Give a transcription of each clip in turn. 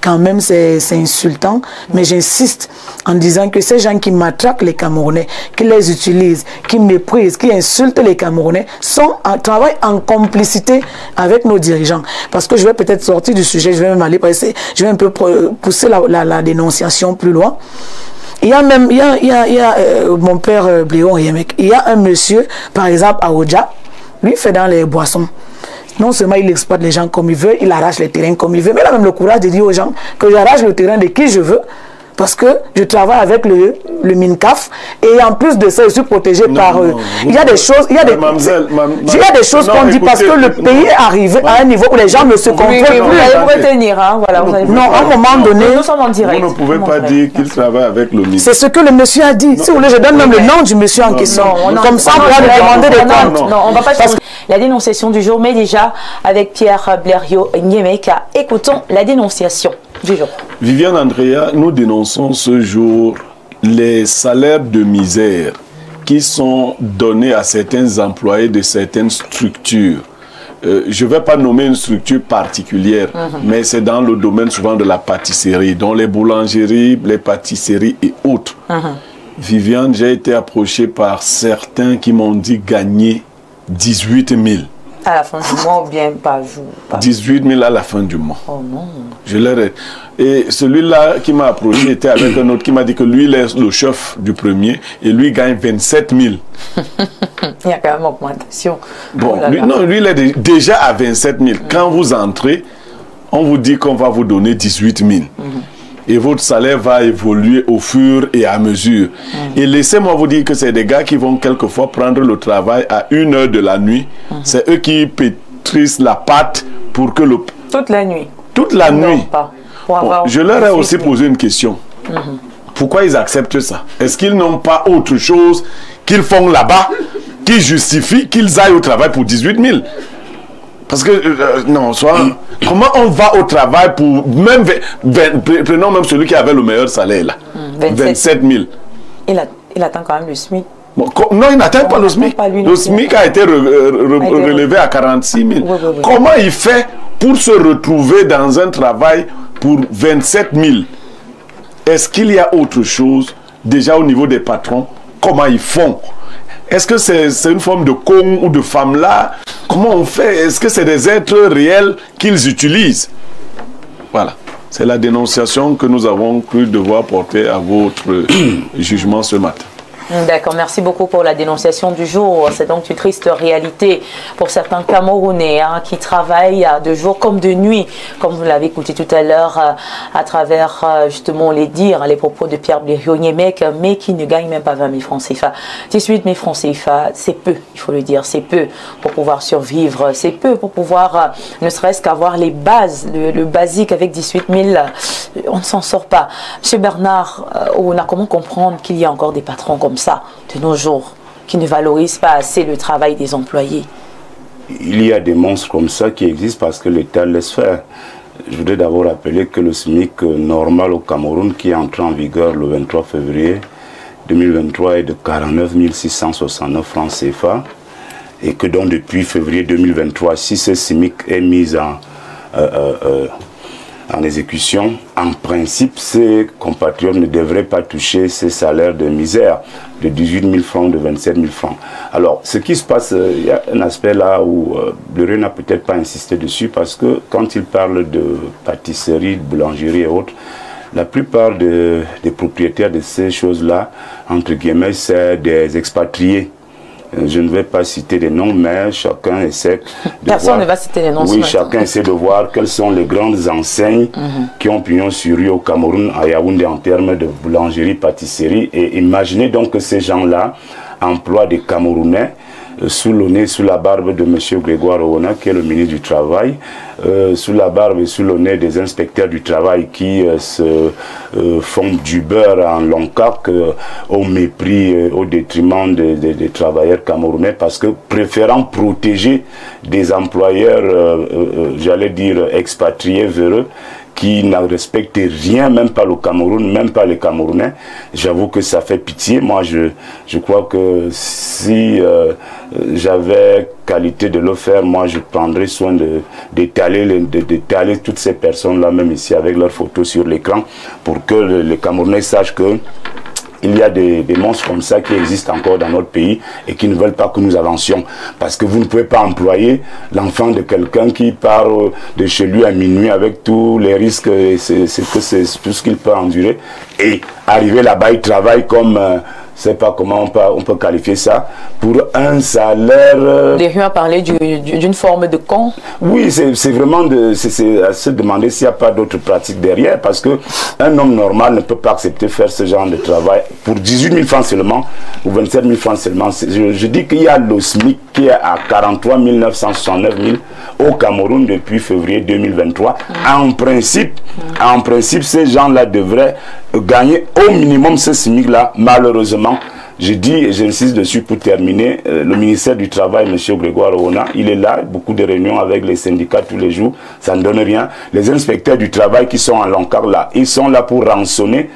quand même c'est insultant, mais j'insiste en disant que ces gens qui matraquent les Camerounais, qui les utilisent, qui méprisent, qui insultent les Camerounais, travaillent en complicité avec nos dirigeants. Parce que je vais peut-être sortir du sujet, je vais même aller passer, je vais un peu pousser la dénonciation plus loin. Il y a même, mon père Bléon Yemek, il y a un monsieur, par exemple, à Oja, lui fait dans les boissons. Non seulement il exploite les gens comme il veut, il arrache les terrains comme il veut, mais il a même le courage de dire aux gens que j'arrache le terrain de qui je veux, parce que je travaille avec le MINCAF et en plus de ça, je suis protégé par eux. Il y a des choses, il y a des choses qu'on dit parce que le pays est arrivé à un niveau où les gens ne se comprennent plus. Vous allez vous retenir, hein, voilà. Non, à un moment donné, nous sommes en direct. Vous ne pouvez pas dire qu'il travaille avec le MINCAF. C'est ce que le monsieur a dit. Si vous voulez, je donne même le nom du monsieur en question. Comme ça, on pourra lui demander des comptes. Non, on ne va pas changer la dénonciation du jour, mais déjà avec Pierre Blériot-Nyemeka, écoutons la dénonciation du jour. Viviane Andrea, nous dénonçons ce jour les salaires de misère qui sont donnés à certains employés de certaines structures. Je ne vais pas nommer une structure particulière, mais c'est dans le domaine souvent de la pâtisserie, dont les boulangeries, les pâtisseries et autres. Viviane, j'ai été approché par certains qui m'ont dit gagner 18 000. À la fin du mois ou bien par jour? 18 000 à la fin du mois. Oh non. Je leur ai... Et celui-là qui m'a approché était avec un autre qui m'a dit que lui, il est le chef du premier et lui gagne 27 000. Il y a quand même augmentation. Bon, Oh lui, non, lui, il est déjà à 27 000. Quand vous entrez, on vous dit qu'on va vous donner 18 000. Et votre salaire va évoluer au fur et à mesure. Et laissez-moi vous dire que c'est des gars qui vont quelquefois prendre le travail à 1 h de la nuit. C'est eux qui pétrissent la pâte pour que le... Toute la nuit. Toute la nuit. Pas. Bon, je leur ai aussi posé une question. Pourquoi ils acceptent ça? Est-ce qu'ils n'ont pas autre chose qu'ils font là-bas qui justifie qu'ils aillent au travail pour 18 000? Parce que, non, comment on va au travail pour même, prenons même celui qui avait le meilleur salaire là, 27 000. Il attend quand même le SMIC. Bon, non, il n'atteint pas le SMIC. Le SMIC a été relevé à 46 000. Comment il fait pour se retrouver dans un travail pour 27 000? Est-ce qu'il y a autre chose déjà au niveau des patrons? Comment ils font? Est-ce que c'est une forme de con ou de femme là? Comment on fait? Est-ce que c'est des êtres réels qu'ils utilisent? Voilà. C'est la dénonciation que nous avons cru devoir porter à votre jugement ce matin. D'accord, merci beaucoup pour la dénonciation du jour. C'est donc une triste réalité pour certains Camerounais qui travaillent de jour comme de nuit, comme vous l'avez écouté tout à l'heure à travers justement les dires, les propos de Pierre Blériot-Nyemeka, mais qui ne gagnent même pas 20 000 francs CFA. 18 000 francs CFA, c'est peu, il faut le dire, c'est peu pour pouvoir survivre, c'est peu pour pouvoir ne serait-ce qu'avoir les bases, le basique avec 18 000, on ne s'en sort pas. Monsieur Bernard, on a comment comprendre qu'il y a encore des patrons comme ça de nos jours, qui ne valorisent pas assez le travail des employés? Il y a des monstres comme ça qui existent parce que l'État laisse faire. Je voudrais d'abord rappeler que le SMIC normal au Cameroun, qui est entré en vigueur le 23 février 2023, est de 49 669 francs CFA, et que donc depuis février 2023, si ce SMIC est mis en exécution, en principe, ces compatriotes ne devraient pas toucher ces salaires de misère de 18 000 francs, de 27 000 francs. Alors, ce qui se passe, il y a un aspect là où Blériot n'a peut-être pas insisté dessus, parce que quand il parle de pâtisserie, de boulangerie et autres, la plupart des propriétaires de ces choses-là, entre guillemets, c'est des expatriés. Je ne vais pas citer des noms, mais chacun essaie de Personne voir, ne va citer les noms. Oui, chacun essaie de voir quelles sont les grandes enseignes qui ont pignon sur rue au Cameroun, à Yaoundé, en termes de boulangerie, pâtisserie. Et imaginez donc que ces gens-là emploient des Camerounais sous le nez, sous la barbe de M. Grégoire Owona, qui est le ministre du Travail, sous la barbe et sous le nez des inspecteurs du travail qui se font du beurre en long cac au mépris, au détriment des travailleurs camerounais, parce que préférant protéger des employeurs, j'allais dire expatriés véreux, qui ne respectent rien, même pas le Cameroun, même pas les Camerounais. J'avoue que ça fait pitié. Moi, je crois que si j'avais qualité de le faire, moi, je prendrais soin d'étaler toutes ces personnes-là, même ici, avec leurs photos sur l'écran, pour que les Camerounais sachent que il y a des monstres comme ça qui existent encore dans notre pays et qui ne veulent pas que nous avancions. Parce que vous ne pouvez pas employer l'enfant de quelqu'un qui part de chez lui à minuit avec tous les risques et c'est tout ce qu'il peut endurer. Et arriver là-bas, il travaille comme... je ne sais pas comment on peut qualifier ça, pour un salaire... Les gens ont parlé d'une forme de con. Oui, c'est vraiment c'est à se demander s'il n'y a pas d'autres pratiques derrière, parce qu'un homme normal ne peut pas accepter faire ce genre de travail pour 18 000 francs seulement, ou 27 000 francs seulement. Je dis qu'il y a le SMIC qui est à 43 969 000 au Cameroun depuis février 2023. En principe, ces gens-là devraient gagner au minimum ce SMIC-là. Malheureusement, je dis et j'insiste dessus pour terminer, le ministère du Travail, M. Grégoire Oona, il est là, beaucoup de réunions avec les syndicats tous les jours, ça ne donne rien. Les inspecteurs du travail qui sont en l'encart là, ils sont là pour rançonner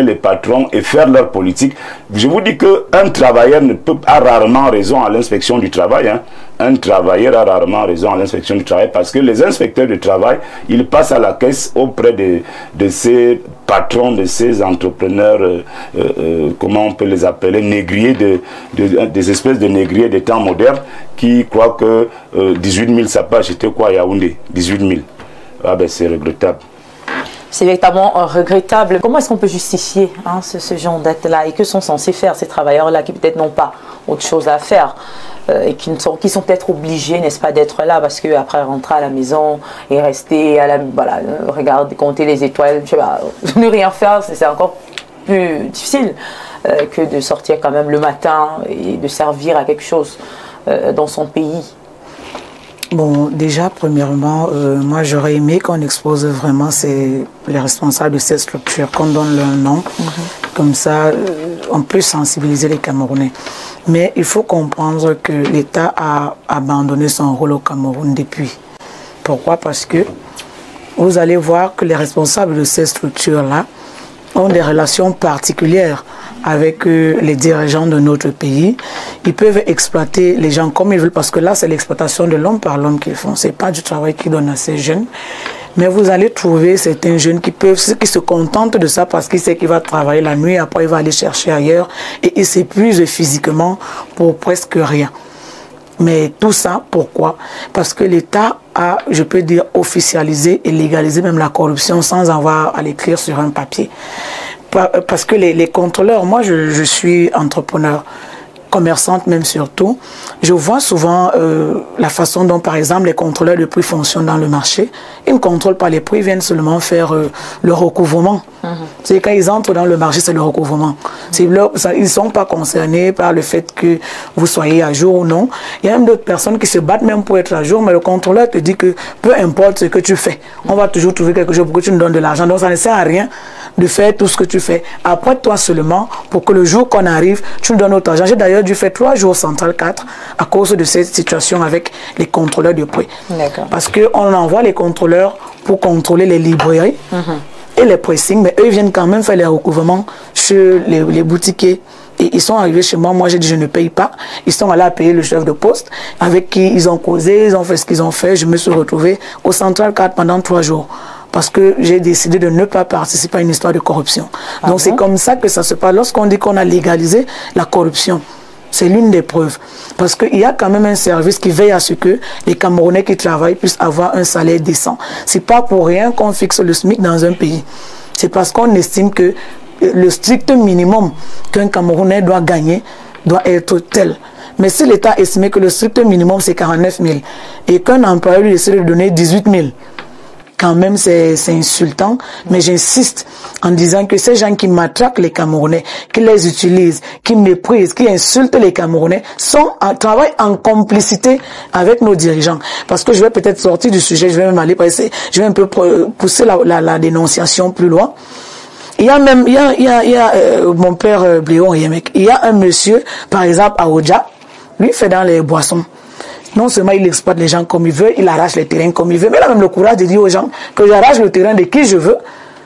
les patrons et faire leur politique. Je vous dis qu'un travailleur a rarement raison à l'inspection du travail. Hein. Un travailleur a rarement raison à l'inspection du travail parce que les inspecteurs du travail, ils passent à la caisse auprès de ces patrons, de ces entrepreneurs, comment on peut les appeler, négriers, des espèces de négriers des temps modernes qui croient que 18 000 ça peut acheter quoi à Yaoundé, 18 000. Ah ben c'est regrettable. C'est véritablement regrettable. Comment est-ce qu'on peut justifier ce genre d'acte-là et que sont censés faire ces travailleurs-là qui peut-être n'ont pas autre chose à faire et qui sont peut-être obligés, n'est-ce pas, d'être là parce qu'après rentrer à la maison et rester à voilà, regarder, compter les étoiles, je sais pas, ne rien faire, c'est encore plus difficile que de sortir quand même le matin et de servir à quelque chose dans son pays. Bon, déjà, premièrement, moi, j'aurais aimé qu'on expose vraiment les responsables de cette structure, qu'on donne leur nom. Comme ça, on peut sensibiliser les Camerounais. Mais il faut comprendre que l'État a abandonné son rôle au Cameroun depuis. Pourquoi? Parce que vous allez voir que les responsables de ces structures-là ont des relations particulières avec les dirigeants de notre pays. Ils peuvent exploiter les gens comme ils veulent parce que là, c'est l'exploitation de l'homme par l'homme qu'ils font. Ce n'est pas du travail qu'ils donnent à ces jeunes. Mais vous allez trouver certains jeunes qui se contentent de ça parce qu'ils savent qu'il va travailler la nuit, après il va aller chercher ailleurs et il s'épuise physiquement pour presque rien. Mais tout ça, pourquoi? Parce que l'État a, je peux dire, officialisé et légalisé même la corruption sans avoir à l'écrire sur un papier. Parce que les contrôleurs, moi je suis entrepreneur, commerçante même surtout, je vois souvent la façon dont par exemple les contrôleurs de prix fonctionnent dans le marché. Ils ne contrôlent pas les prix, ils viennent seulement faire le recouvrement. C'est quand ils entrent dans le marché, c'est le recouvrement. Ils ne sont pas concernés par le fait que vous soyez à jour ou non. Il y a même d'autres personnes qui se battent même pour être à jour, mais le contrôleur te dit que peu importe ce que tu fais, on va toujours trouver quelque chose pour que tu nous donnes de l'argent. Donc ça ne sert à rien de faire tout ce que tu fais. Après toi seulement, pour que le jour qu'on arrive, tu nous donnes notre argent. J'ai d'ailleurs dû faire 3 jours Central 4 à cause de cette situation avec les contrôleurs de prix. Parce qu'on envoie les contrôleurs pour contrôler les librairies et les pressings, mais eux viennent quand même faire les recouvrements chez les boutiquiers. Et ils sont arrivés chez moi, moi j'ai dit je ne paye pas. Ils sont allés à payer le chef de poste avec qui ils ont causé, ils ont fait ce qu'ils ont fait. Je me suis retrouvé au Central 4 pendant 3 jours. Parce que j'ai décidé de ne pas participer à une histoire de corruption. Donc c'est comme ça que ça se passe. Lorsqu'on dit qu'on a légalisé la corruption, c'est l'une des preuves. Parce qu'il y a quand même un service qui veille à ce que les Camerounais qui travaillent puissent avoir un salaire décent. Ce n'est pas pour rien qu'on fixe le SMIC dans un pays. C'est parce qu'on estime que le strict minimum qu'un Camerounais doit gagner doit être tel. Mais si l'État estimait que le strict minimum c'est 49 000 et qu'un employeur lui décide de donner 18 000, quand même c'est insultant, mais j'insiste en disant que ces gens qui matraquent les Camerounais, qui les utilisent, qui méprisent, qui insultent les Camerounais, travaillent en complicité avec nos dirigeants. Parce que je vais peut-être sortir du sujet, je vais même aller passer, je vais un peu pousser la dénonciation plus loin. Il y a même, mon père Bléon Yemek, il y a un monsieur, par exemple à Oja, lui fait dans les boissons. Non seulement il exploite les gens comme il veut, il arrache les terrains comme il veut, mais il a même le courage de dire aux gens que j'arrache le terrain de qui je veux,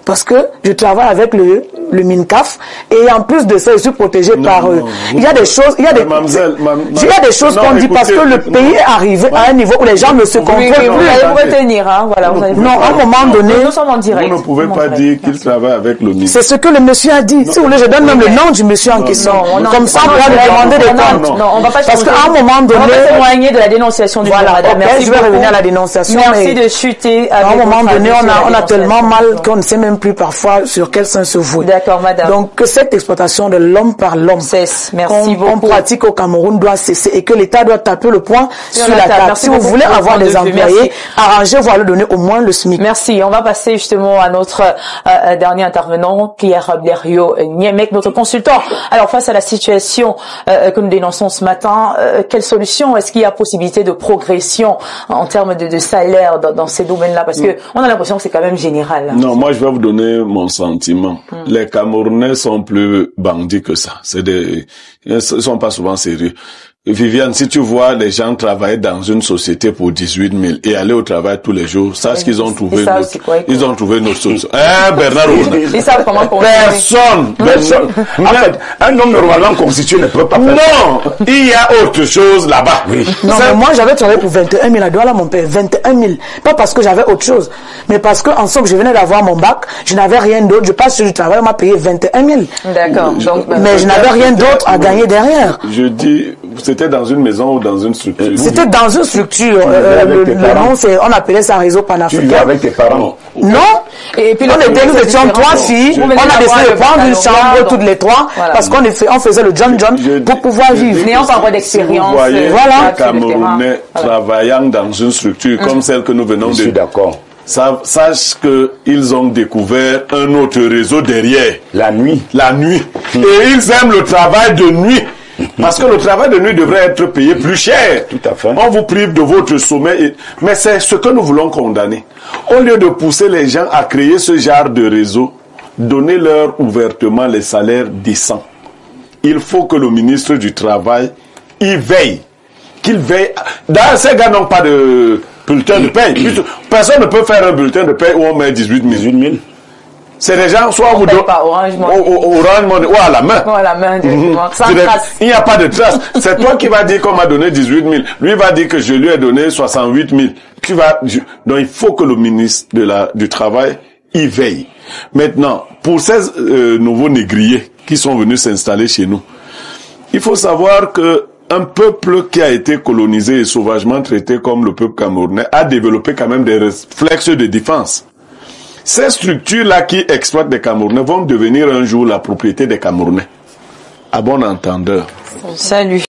parce que je travaille avec le MINCAF et en plus de ça, je suis protégé par eux. Il y a des choses, il y a des choses qu'on dit parce que le pays est arrivé à un niveau où les gens ne se comprennent plus. Vous allez vous retenir, hein, voilà. Non, à un moment donné, nous sommes en direct. Vous ne pouvez pas dire qu'il travaille avec le ministre. C'est ce que le monsieur a dit. Si vous voulez, je donne même le nom du monsieur en question. Comme ça, on pourra lui demander des comptes. Non, on va pas parce qu'à un moment donné, on va témoigner de la dénonciation du voilà, madame. Merci, je vais revenir à la dénonciation. Merci de chuter. À un moment donné, on a tellement mal qu'on ne sait même plus parfois sur quel sein se vouer. D'accord, madame. Donc, que cette exploitation de l'homme par l'homme qu'on pratique au Cameroun doit cesser et que l'État doit taper le poing sur la table. Si vous voulez avoir des employés, arrangez-vous à leur donner au moins le SMIC. Merci. On va passer justement à notre dernier intervenant, Pierre Blériot Niemek, notre consultant. Alors, face à la situation que nous dénonçons ce matin, quelle solution? Est-ce qu'il y a possibilité de progression en termes de salaire dans ces domaines-là? Parce que on a l'impression que c'est quand même général. Là. Non, moi je vais vous donner mon sentiment. Les Camerounais sont plus bandits que ça. Ils sont pas souvent sérieux. Viviane, si tu vois les gens travailler dans une société pour 18 000 et aller au travail tous les jours, sache qu'ils ont trouvé ils ont trouvé notre solution. Bernard Ouna. Ils savent comment Personne. En fait, un homme normalement constitué ne peut pas faire. Non, il y a autre chose là-bas. Oui. Non, mais moi j'avais travaillé pour 21 000 à Douala, mon père. 21 000. Pas parce que j'avais autre chose, mais parce que en somme, je venais d'avoir mon bac, je n'avais rien d'autre. Je passe sur du travail, on m'a payé 21 000. D'accord. Mais je n'avais rien d'autre à gagner derrière. Je dis, c'était dans une maison ou dans une structure? C'était dans une structure. Le nom, on appelait ça réseau panafricain. Tu vivais avec tes parents? Non. Et puis nous étions 3 filles. On a décidé de prendre une chambre toutes les 3 parce qu'on faisait le John pour pouvoir vivre. N'ayant pas encore d'expérience. Vous voyez voilà. les Camerounais travaillant dans une structure comme celle que nous venons de... Je suis d'accord. Sache qu'ils ont découvert un autre réseau derrière. La nuit. Et ils aiment le travail de nuit. Parce que le travail de nuit devrait être payé plus cher. Tout à fait. On vous prive de votre sommeil. Mais c'est ce que nous voulons condamner. Au lieu de pousser les gens à créer ce genre de réseau, donnez-leur ouvertement les salaires décents. Il faut que le ministre du Travail y veille. Qu'il veille. D'ailleurs, ces gars n'ont pas de bulletin de paie. Personne ne peut faire un bulletin de paie où on met 18 000. C'est des gens, soit vous donnez Orange Money ou à la main. Ou à la main, directement. Sans trace. Il n'y a pas de trace. C'est toi qui vas dire qu'on m'a donné 18 000. Lui va dire que je lui ai donné 68 000. Donc il faut que le ministre du Travail y veille. Maintenant, pour ces nouveaux négriers qui sont venus s'installer chez nous, il faut savoir que un peuple qui a été colonisé et sauvagement traité comme le peuple camerounais a développé quand même des réflexes de défense. Ces structures-là qui exploitent des Camerounais vont devenir un jour la propriété des Camerounais. À bon entendeur. Salut.